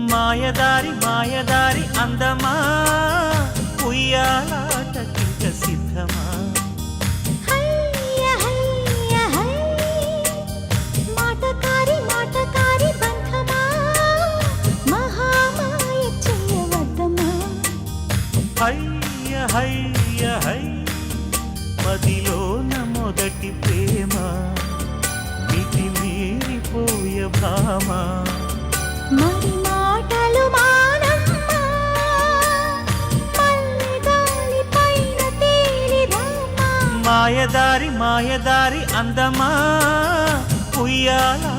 మాయదారి మాయదారి అందమా ఉయ్యాలాటకింక సిద్ధమా హయ్య హయ్య హై మాటకారి మాటకారి బంధమా మహామాయ చేయవద్దమా హయ్య హయ్య హై మదిలోన మొదటి ప్రేమ మితి మీరిపోయ భామ మరి మాటలు మానమ్మా మల్లెగాలి పైన తేలిరామా మాయదారి మాయదారి అందమా ఉయ్యాలా